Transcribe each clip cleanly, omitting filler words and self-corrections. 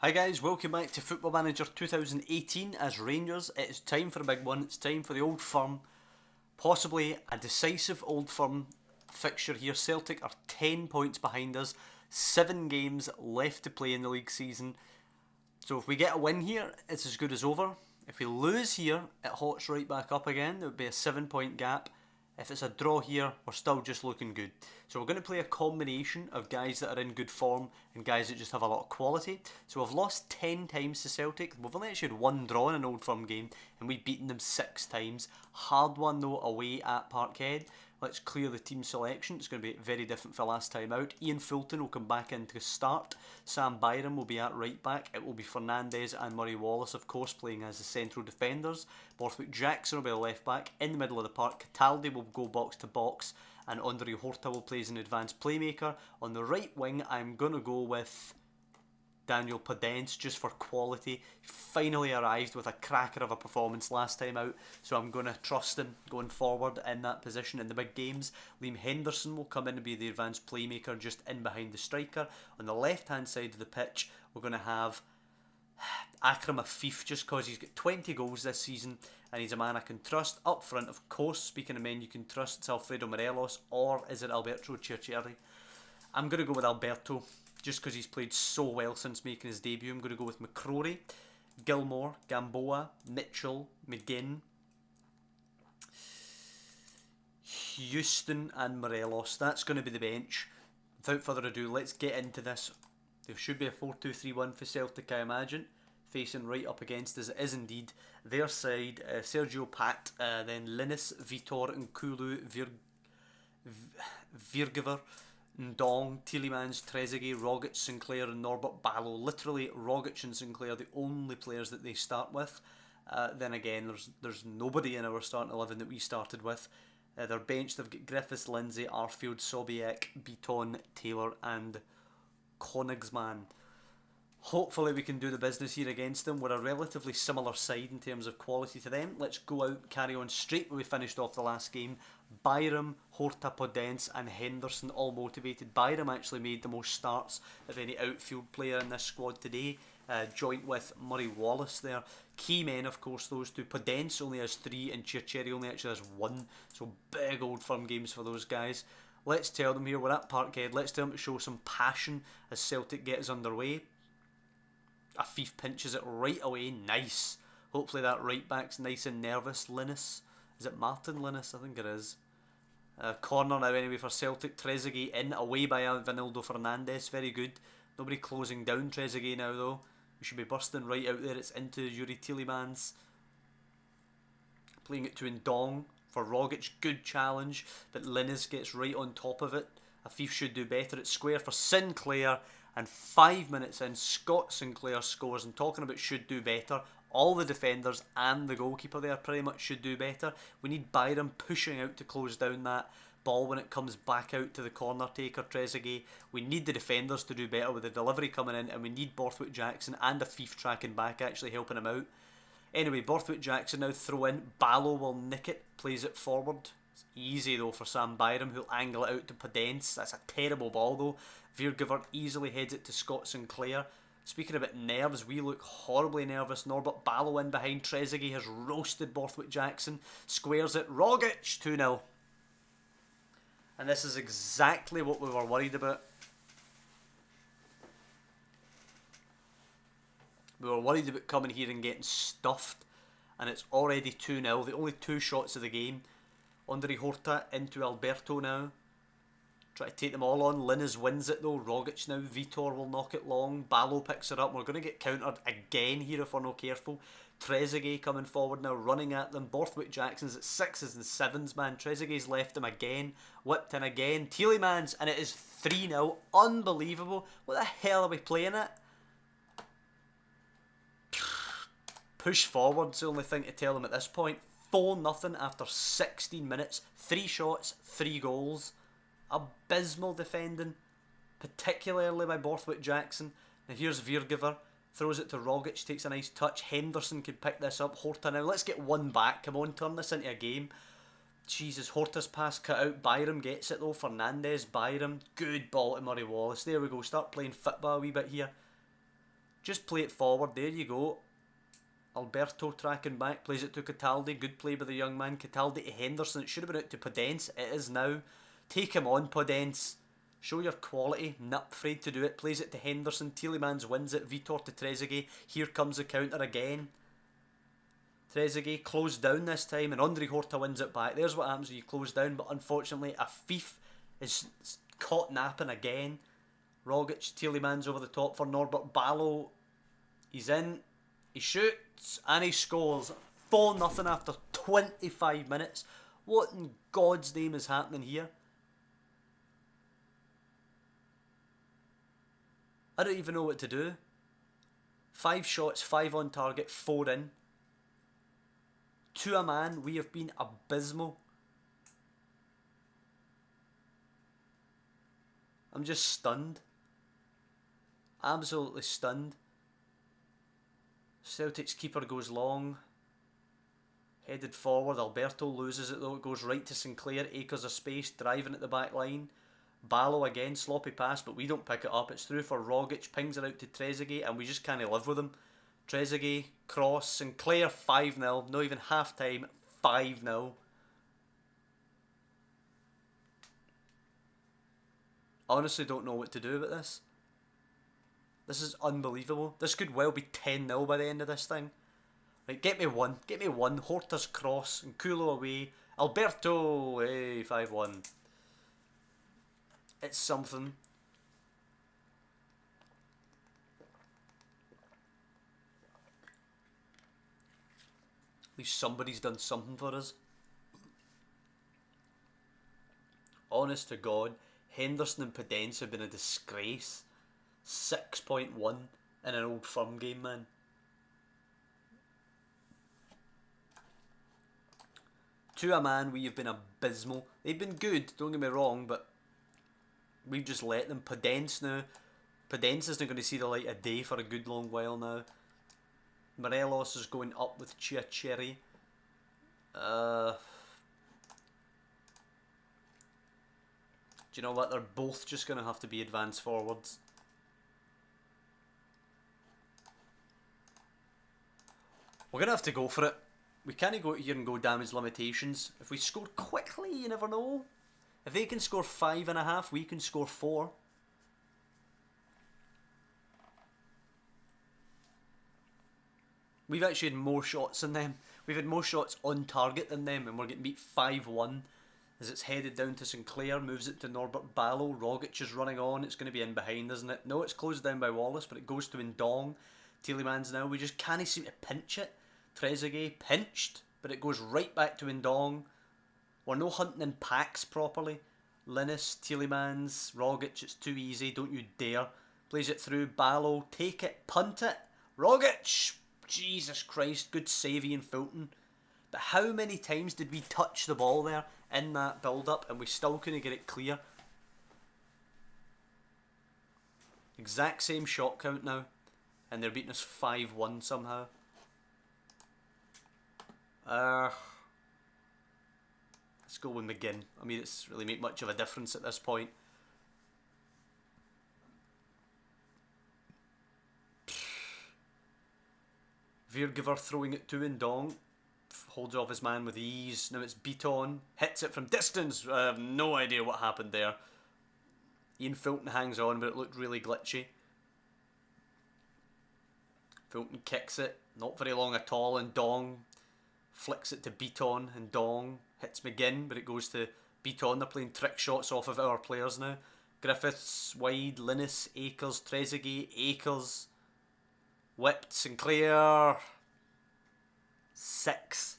Hi guys, welcome back to Football Manager 2018 as Rangers. It is time for a big one. It's time for the Old Firm. Possibly a decisive Old Firm fixture here. Celtic are 10 points behind us. 7 games left to play in the league season. So if we get a win here, it's as good as over. If we lose here, it hots right back up again. There would be a 7-point gap. If it's a draw here, we're still just looking good. So we're going to play a combination of guys that are in good form and guys that just have a lot of quality. So we've lost 10 times to Celtic. We've only actually had 1 draw in an Old Firm game and we've beaten them 6 times. Hard one though away at Parkhead. Let's clear the team selection. It's going to be very different for last time out. Ian Fulton will come back in to start. Sam Byram will be at right back. It will be Fernandez and Murray Wallace, of course, playing as the central defenders. Borthwick Jackson will be the left back. In the middle of the park, Cataldi will go box to box. And Andre Horta will play as an advanced playmaker. On the right wing, I'm going to go with Daniel Podence just for quality. He finally arrived with a cracker of a performance last time out, so I'm going to trust him going forward in that position in the big games. Liam Henderson will come in and be the advanced playmaker just in behind the striker. On the left hand side of the pitch, we're going to have Akram Afif just because he's got 20 goals this season and he's a man I can trust. Up front, of course, speaking of men you can trust, it's Alfredo Morelos, or is it Alberto Cercieri? I'm going to go with Alberto just because he's played so well since making his debut. I'm going to go with McCrory, Gilmore, Gamboa, Mitchell, McGinn, Houston and Morelos. That's going to be the bench. Without further ado, let's get into this. There should be a 4-2-3-1 for Celtic, I imagine, facing right up against, as it is indeed, their side. Sergio Pat, then Linus, Vitor, Nkulu, Virgiver, Ndong, Tielemans, Trezeguet, Rogic, Sinclair and Norbert Ballo. Literally Rogic and Sinclair the only players that they start with. Then again, there's nobody in our starting 11 that we started with. Their bench, they've got Griffiths, Lindsay, Arfield, Sobiek, Beaton, Taylor and Konigsman. Hopefully we can do the business here against them. We're a relatively similar side in terms of quality to them. Let's go out, carry on straight where we finished off the last game. Byram, Horta, Podence and Henderson all motivated. Byram actually made the most starts of any outfield player in this squad today, joint with Murray Wallace there. Key men, of course, those two. Podence only has 3 and Cercieri only actually has 1. So big Old Firm games for those guys. Let's tell them here, we're at Parkhead, let's tell them to show some passion as Celtic gets underway. Afif pinches it right away, nice. Hopefully that right back's nice and nervous. Linus, is it Martin Linus? I think it is. Corner now anyway for Celtic. Trezeguet in, away by Vanildo Fernandez, very good. Nobody closing down Trezeguet now though. We should be bursting right out there. It's into Yuri Tielemans. Playing it to Ndong for Rogic, good challenge, but Linus gets right on top of it. Afif should do better. It's square for Sinclair, and 5 minutes in, Scott Sinclair scores. And talking about should do better, all the defenders and the goalkeeper there pretty much should do better. We need Byram pushing out to close down that ball when it comes back out to the corner taker, Trezeguet. We need the defenders to do better with the delivery coming in, and we need Borthwick Jackson and Afif tracking back, actually helping him out. Anyway, Borthwick Jackson now throw in. Ballo will nick it, plays it forward. It's easy though for Sam Byram, who'll angle it out to Podence. That's a terrible ball though. Virgiver easily heads it to Scott Sinclair. Speaking about nerves, we look horribly nervous. Norbert Ballo in behind. Trezeguet has roasted Borthwick Jackson. Squares it. Rogic 2-0. And this is exactly what we were worried about. We were worried about coming here and getting stuffed. And it's already 2-0. The only 2 shots of the game. Andre Horta into Alberto now. Try to take them all on. Linus wins it though. Rogic now. Vitor will knock it long. Ballo picks it up. We're going to get countered again here if we're not careful. Trezeguet coming forward now, running at them. Borthwick Jackson's at 6s and 7s, man. Trezeguet's left him again. Whipped in again. Tielemans, and it is 3-0. Unbelievable. What the hell are we playing at? Push forward's the only thing to tell them at this point. 4-0 after 16 minutes. 3 shots, 3 goals. Abysmal defending, particularly by Borthwick Jackson. Now here's Virgiver, throws it to Rogic, takes a nice touch. Henderson could pick this up. Horta now, let's get 1 back. Come on, turn this into a game. Jesus, Horta's pass cut out. Byram gets it though. Fernandez, Byram, good ball to Murray Wallace. There we go, start playing football a wee bit here. Just play it forward. There you go. Alberto tracking back, plays it to Cataldi. Good play by the young man. Cataldi to Henderson. It should have been out to Podence. It is now. Take him on, Podence. Show your quality. Not afraid to do it. Plays it to Henderson. Tielemans wins it. Vitor to Trezeguet. Here comes the counter again. Trezeguet closed down this time, and Andre Horta wins it back. There's what happens when you close down, but unfortunately a thief is caught napping again. Rogic, Tielemans over the top for Norbert Ballo. He's in, he shoots, and he scores. 4-0 after 25 minutes. What in God's name is happening here? I don't even know what to do. 5 shots, 5 on target, 4 in. To a man, we have been abysmal. I'm just stunned. Absolutely stunned. Celtic's keeper goes long. Headed forward. Alberto loses it though. It goes right to Sinclair. Acres of space. Driving at the back line. Ballo again. Sloppy pass, but we don't pick it up. It's through for Rogic. Pings it out to Trezeguet, and we just can't live with him. Trezeguet, cross, Sinclair 5-0, not even half time, 5-0. Honestly don't know what to do about this. This is unbelievable. This could well be 10-0 by the end of this thing. Right, get me one. Horta's cross, and Kulo away. Alberto, hey, 5-1. It's something. At least somebody's done something for us. Honest to God, Henderson and Podence have been a disgrace. 6.1 in an Old Firm game, man. To a man, we have been abysmal. They've been good, don't get me wrong, but we've just let them. Podence now. Podence isn't going to see the light of day for a good long while now. Morelos is going up with Chiacherry. Do you know what? They're both just going to have to be advanced forwards. We're going to have to go for it. We can't go here and go damage limitations. If we score quickly, you never know. If they can score 5.5, we can score 4. We've actually had more shots than them. We've had more shots on target than them, and we're getting beat 5-1. As it's headed down to Sinclair, moves it to Norbert Ballo. Rogic is running on. It's going to be in behind, isn't it? No, it's closed down by Wallace, but it goes to Ndong. Tielemans now. We just can't seem to pinch it. Trezeguet pinched, but it goes right back to Ndong. We're no hunting in packs properly. Linus, Tielemans, Rogic. It's too easy. Don't you dare. Plays it through. Ballo. Take it. Punt it. Rogic. Jesus Christ, good save Ian Fulton. But how many times did we touch the ball there in that build-up and we still couldn't get it clear? Exact same shot count now, and they're beating us 5-1 somehow. Let's go with McGinn. I mean, it's really make much of a difference at this point. Veergiver throwing it to Ndong. Holds off his man with ease. Now it's Beaton. Hits it from distance. I have no idea what happened there. Ian Fulton hangs on, but it looked really glitchy. Fulton kicks it. Not very long at all. Ndong flicks it to Beaton. Ndong hits McGinn, but it goes to Beaton. They're playing trick shots off of our players now. Griffiths wide. Linus, Akers, Trezeguet, Akers. Whipped, Sinclair. 6.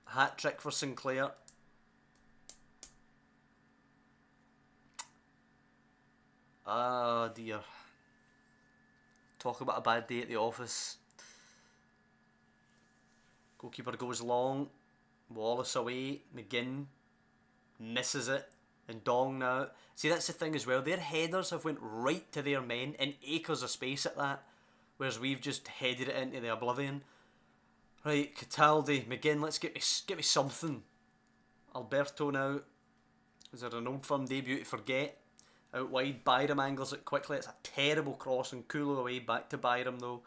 Hat trick for Sinclair. Ah dear. Talk about a bad day at the office. Goalkeeper goes long. Wallace away. McGinn misses it. And Dong now. See, that's the thing as well. Their headers have went right to their men in acres of space at that. Whereas we've just headed it into the oblivion. Right, Cataldi, McGinn, let's get me something. Alberto now. Is there an Old Firm debut to forget? out wide. Byram angles it quickly. It's a terrible cross and Kulu away. Back to Byram though.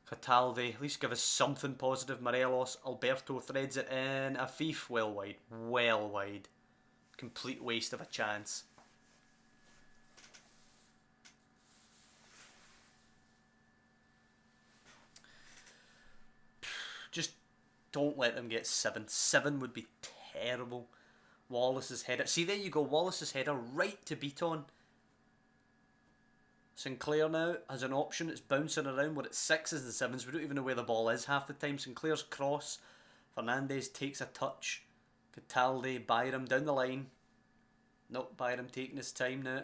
Cataldi, at least give us something positive. Morelos, Alberto threads it in. Afif, well wide. Well wide. Complete waste of a chance. Just don't let them get 7. 7 would be terrible. Wallace's header. See, there you go. Wallace's header right to beat on. Sinclair now has an option. It's bouncing around. We're at 6s and 7s. We don't even know where the ball is half the time. Sinclair's cross. Fernandez takes a touch. Cataldi, Byram down the line. Nope, Byram taking his time now.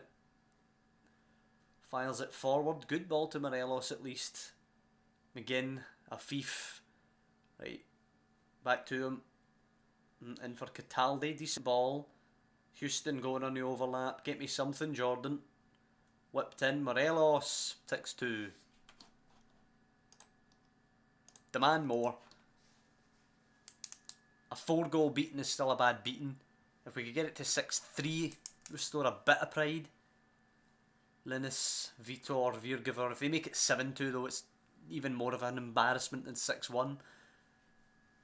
Files it forward. Good ball to Morelos at least. McGinn, Afif. Right. Back to him. In for Cataldi. Decent ball. Houston going on the overlap. Get me something, Jordan. Whipped in. Morelos. 6-2. Demand more. A 4-goal beating is still a bad beating. If we could get it to 6-3, restore a bit of pride. Linus, Vitor, Viergever. If they make it 7-2 though, it's even more of an embarrassment than 6-1.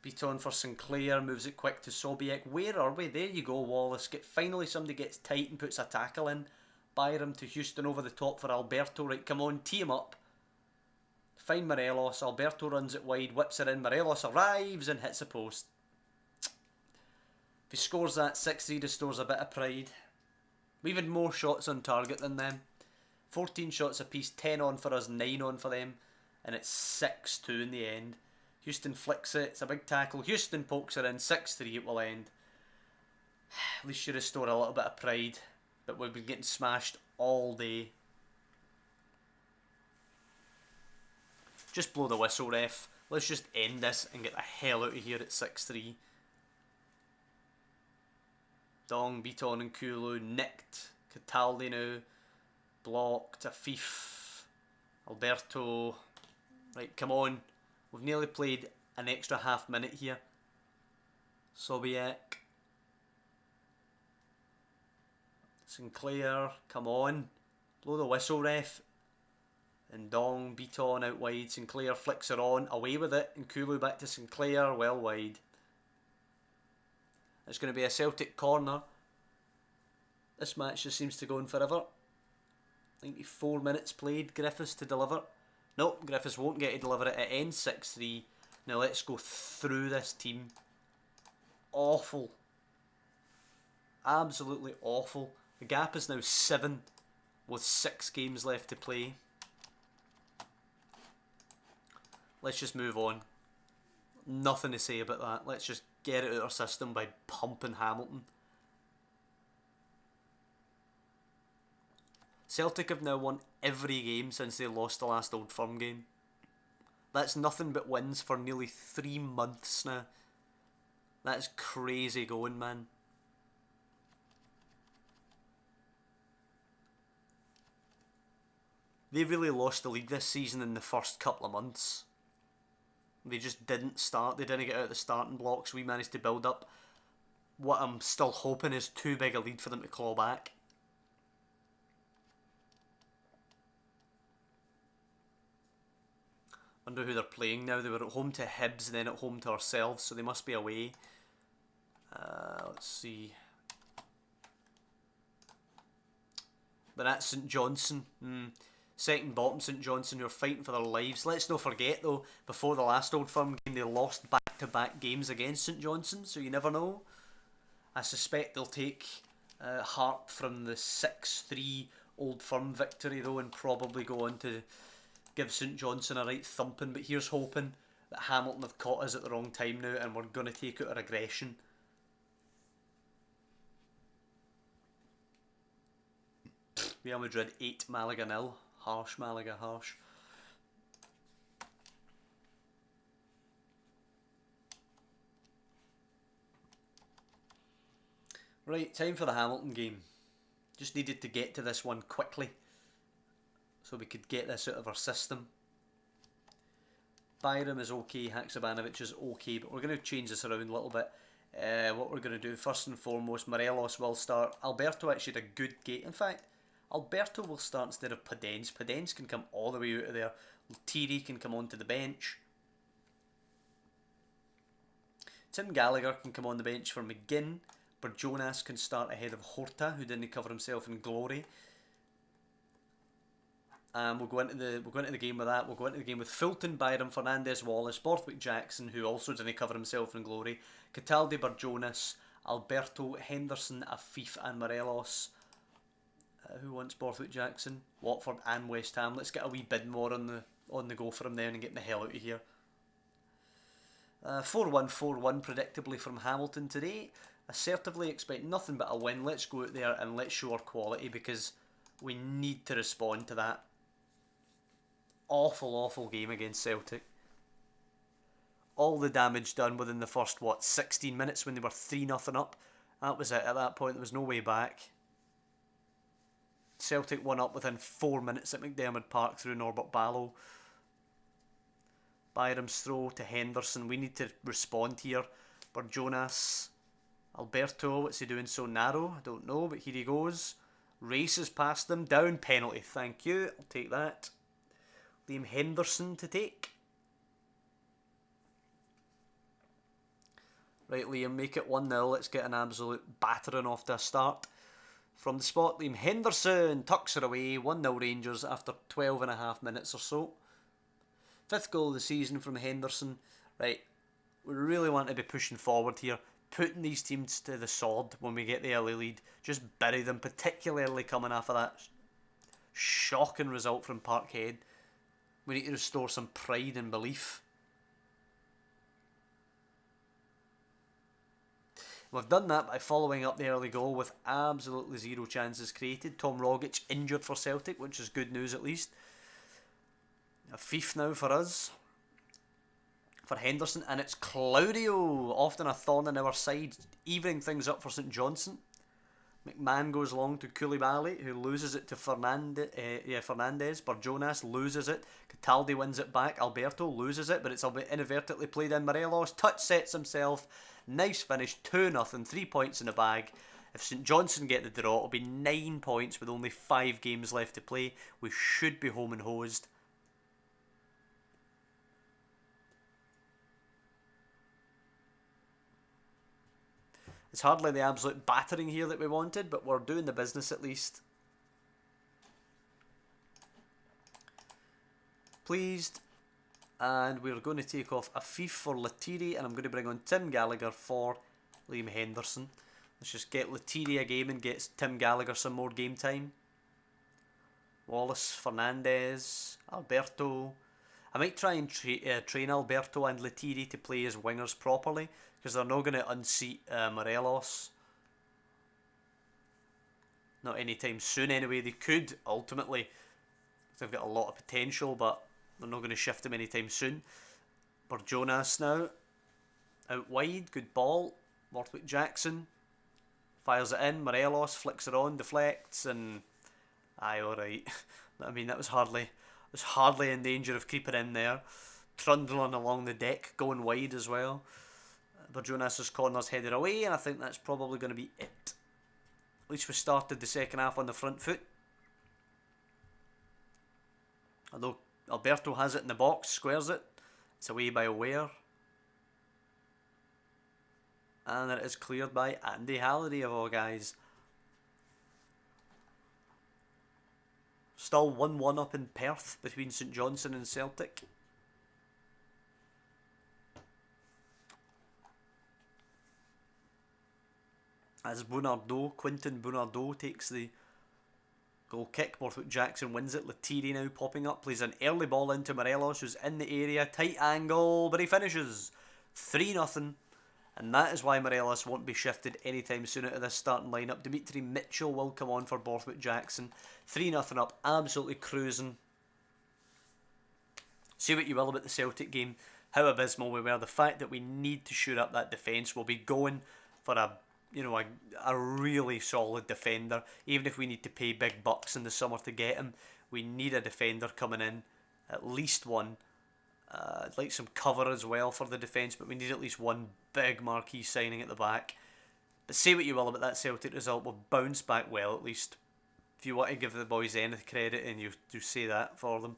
Beaton for Sinclair, moves it quick to Sobiek. Where are we? There you go, Wallace. Finally somebody gets tight and puts a tackle in. Byram to Houston over the top for Alberto. Right, come on, tee him up. Find Morelos. Alberto runs it wide, whips it in. Morelos arrives and hits a post. If he scores that 6-3, restores a bit of pride. We've had more shots on target than them. 14 shots apiece, 10 on for us, 9 on for them. And it's 6-2 in the end. Houston flicks it, it's a big tackle. Houston pokes it in, 6-3 it will end. At least you restore a little bit of pride. But we've been getting smashed all day. Just blow the whistle, ref. Let's just end this and get the hell out of here at 6-3. Dong, Beaton and Kulu nicked. Cataldi now. Blocked. Afif. Alberto. Right, come on. We've nearly played an extra half minute here. Sobiek. Sinclair, come on. Blow the whistle, ref. And Dong, Beaton out wide. Sinclair flicks her on. Away with it. And Kulu back to Sinclair. Well wide. It's going to be a Celtic corner. This match just seems to go on forever. 94 minutes played. Griffiths to deliver. Nope, Griffiths won't get to deliver it. It ends 6-3. Now let's go through this team. Awful. Absolutely awful. The gap is now 7 with 6 games left to play. Let's just move on. Nothing to say about that. Let's just get it out of our system by pumping Hamilton. Celtic have now won every game since they lost the last Old Firm game. That's nothing but wins for nearly 3 months now. That's crazy going, man. They really lost the league this season in the first couple of months. They just didn't start. They didn't get out of the starting blocks. We managed to build up what I'm still hoping is too big a lead for them to claw back. Wonder who they're playing now. They were at home to Hibs, then at home to ourselves, so they must be away. Let's see. But that's St Johnstone. Second bottom, St Johnstone, who are fighting for their lives. Let's not forget though, before the last Old Firm game, they lost back-to-back games against St Johnstone, so you never know. I suspect they'll take heart from the 6-3 Old Firm victory though, and probably go on to give St Johnstone a right thumping. But here's hoping that Hamilton have caught us at the wrong time now, and we're going to take out our aggression. Real Madrid 8, Malaga 0. Harsh, Malaga, harsh. Right, time for the Hamilton game. Just needed to get to this one quickly so we could get this out of our system. Byram is okay, Haksabanovic is okay, but we're going to change this around a little bit. What we're going to do, first and foremost, Morelos will start. Alberto actually had a good game. In fact, Alberto will start instead of Podence. Podence can come all the way out of there. Lethierry can come onto the bench. Tim Gallagher can come on the bench for McGinn. Jonas can start ahead of Horta, who didn't cover himself in glory. We'll go into the game with that. We'll go into the game with Fulton, Byram, Fernandez, Wallace, Borthwick, Jackson, who also didn't cover himself in glory. Cataldi, Jonas, Alberto, Henderson, Afif, and Morelos. Who wants Borthwick, Jackson? Watford and West Ham. Let's get a wee bit more on the go for him then and get the hell out of here. 4-1-4-1 predictably from Hamilton today. Assertively expect nothing but a win. Let's go out there and let's show our quality, because we need to respond to that awful game against Celtic. All the damage done within the first 16 minutes when they were 3-0 up. That was it. At that point there was no way back. Celtic won up within 4 minutes at McDiarmid Park through Norbert Ballo. Byram's throw to Henderson. We need to respond here. Jonas, Alberto, what's he doing so narrow? I don't know, but here he goes. Races past them. Down, penalty. Thank you. I'll take that. Liam Henderson to take. Right, Liam, make it 1-0. Let's get an absolute battering off to a start. From the spot, Liam Henderson tucks it away. 1-0 Rangers after 12.5 minutes or so. 5th goal of the season from Henderson. Right, we really want to be pushing forward here. Putting these teams to the sword when we get the early lead. Just bury them, particularly coming off of that shocking result from Parkhead. We need to restore some pride and belief. We've done that by following up the early goal with absolutely zero chances created. Tom Rogic injured for Celtic, which is good news at least. A fief now for us. For Henderson, and it's Claudio, often a thorn in our side, evening things up for St Johnstone. McMahon goes long to Koulibaly, who loses it to Fernandez. Jonas loses it. Cataldi wins it back. Alberto loses it, but it's inadvertently played in. Morelos touch sets himself. Nice finish, 2-0, 3 points in the bag. If St Johnstone get the draw, it'll be 9 points with only 5 games left to play. We should be home and hosed. It's hardly the absolute battering here that we wanted, but we're doing the business at least. Pleased. And we're going to take off Afif for Lethierry, and I'm going to bring on Tim Gallagher for Liam Henderson. Let's just get Lethierry a game and get Tim Gallagher some more game time. Wallace, Fernandez, Alberto. I might try and train Alberto and Lethierry to play as wingers properly, because they're not going to unseat Morelos. Not anytime soon anyway. They could ultimately. They've got a lot of potential, but they're not going to shift him anytime soon. Jonas now. Out wide, good ball. Borthwick Jackson fires it in. Morelos flicks it on, deflects, and aye, alright. I mean, that was hardly in danger of creeping in there. Trundling along the deck, going wide as well. Jonas's corner's headed away, and I think that's probably going to be it. At least we started the second half on the front foot. Although Alberto has it in the box, squares it. It's away by Ware. And it is cleared by Andy Halliday of all guys. Still 1-1 up in Perth between St Johnstone and Celtic. As Quinton Bernardo takes the goal kick. Borthwick Jackson wins it. Lethierry now popping up. Plays an early ball into Morelos, who's in the area. Tight angle, but he finishes. 3-0. And that is why Morelos won't be shifted anytime soon out of this starting lineup. Dimitri Mitchell will come on for Borthwick Jackson. 3-0 up. Absolutely cruising. Say what you will about the Celtic game. How abysmal we were. The fact that we need to shoot up that defence. We'll be going for a really solid defender. Even if we need to pay big bucks in the summer to get him, we need a defender coming in, at least one. I'd like some cover as well for the defence, but we need at least one big marquee signing at the back. But say what you will about that Celtic result, we've bounced back well at least. if you want to give the boys any credit, and you say that for them.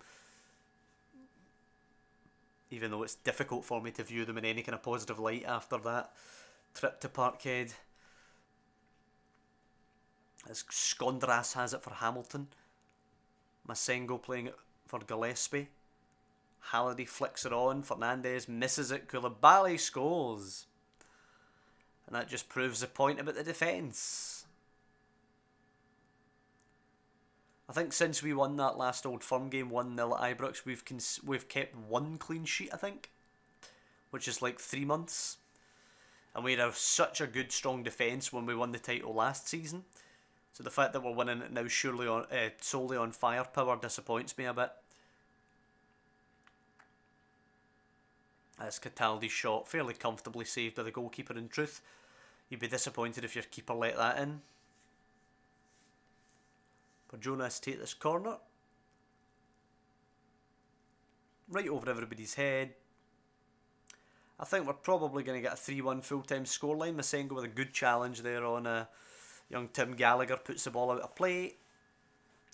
Even though it's difficult for me to view them in any kind of positive light after that trip to Parkhead. As Skondras has it for Hamilton. Masengo playing it for Gillespie. Halliday flicks it on. Fernandez misses it. Koulibaly scores. And that just proves the point about the defence. I think since we won that last Old Firm game 1-0 at Ibrox, we've kept one clean sheet, I think. Which is like 3 months. And we had such a good, strong defence when we won the title last season. So the fact that we're winning it now solely on firepower disappoints me a bit. That's Cataldi's shot, fairly comfortably saved by the goalkeeper in truth. You'd be disappointed if your keeper let that in. For Jonas to take this corner. Right over everybody's head. I think we're probably going to get a 3-1 full-time scoreline. Masengo with a good challenge there on young Tim Gallagher puts the ball out of play.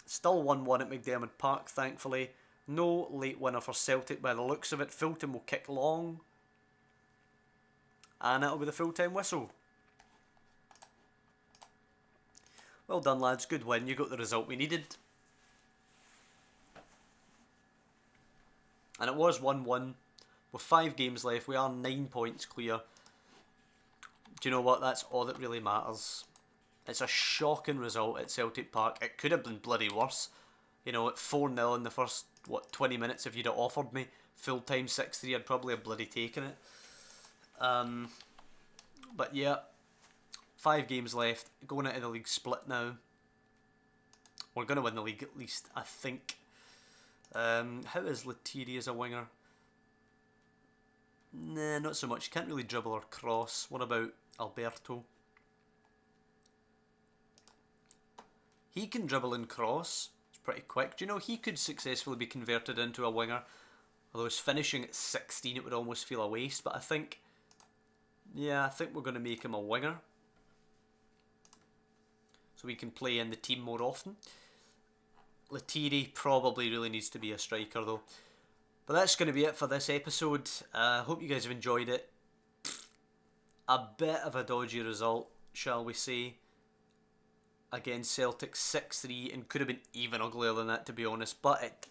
Still 1-1 at McDermott Park, thankfully. No late winner for Celtic by the looks of it. Fulton will kick long. And that'll be the full-time whistle. Well done, lads. Good win. You got the result we needed. And it was 1-1. With 5 games left, we are 9 points clear. Do you know what? That's all that really matters. It's a shocking result at Celtic Park. It could have been bloody worse. You know, at 4-0 in the first, 20 minutes, if you'd have offered me full-time 6-3, I'd probably have bloody taken it. But yeah, 5 games left. Going into the league split now. We're going to win the league at least, I think. How is Lethierry as a winger? Nah, not so much. Can't really dribble or cross. What about Alberto? He can dribble and cross. It's pretty quick. Do you know he could successfully be converted into a winger? Although his finishing at 16, it would almost feel a waste. But I think, yeah, I think we're going to make him a winger. So we can play in the team more often. Lethierry probably really needs to be a striker though. But that's going to be it for this episode. Hope you guys have enjoyed it. A bit of a dodgy result, shall we say, against Celtic 6-3, and could have been even uglier than that, to be honest. But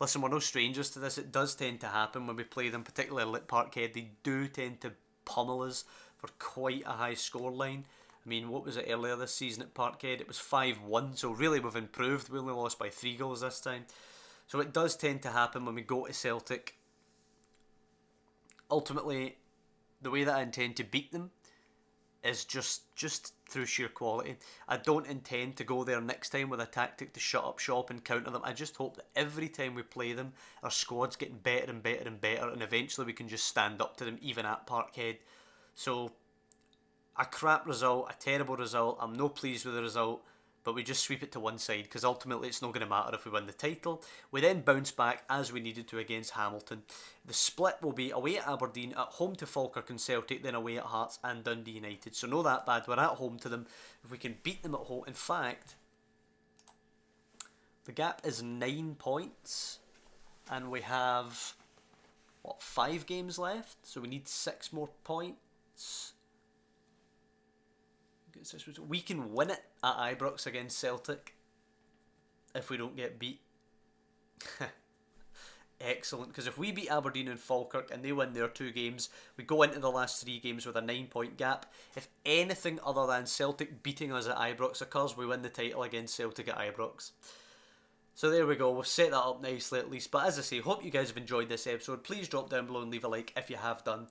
listen, we're no strangers to this. It does tend to happen when we play them, particularly at Parkhead. They do tend to pummel us for quite a high scoreline. I mean, what was it earlier this season at Parkhead? It was 5-1, so really we've improved. We only lost by 3 goals this time. So it does tend to happen when we go to Celtic. Ultimately, the way that I intend to beat them is just through sheer quality. I don't intend to go there next time with a tactic to shut up shop and counter them. I just hope that every time we play them, our squad's getting better and better and better, and eventually we can just stand up to them, even at Parkhead. So, a crap result, a terrible result. I'm no pleased with the result. But we just sweep it to one side, because ultimately it's not going to matter if we win the title. We then bounce back as we needed to against Hamilton. The split will be away at Aberdeen, at home to Falkirk and Celtic, then away at Hearts and Dundee United. So not that bad, we're at home to them. If we can beat them at home, in fact, the gap is 9 points. And we have, 5 games left? So we need 6 more points. We can win it at Ibrox against Celtic if we don't get beat. Excellent, because if we beat Aberdeen and Falkirk and they win their 2 games, we go into the last 3 games with a 9-point gap. If anything other than Celtic beating us at Ibrox occurs, we win the title against Celtic at Ibrox. So there we go, we've set that up nicely at least. But as I say, hope you guys have enjoyed this episode. Please drop down below and leave a like if you have done.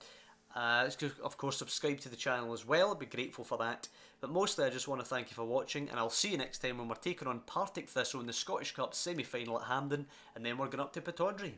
Of course, subscribe to the channel as well. I'd be grateful for that. But mostly I just want to thank you for watching, and I'll see you next time when we're taking on Partick Thistle in the Scottish Cup semi-final at Hampden, and then we're going up to Pittodrie.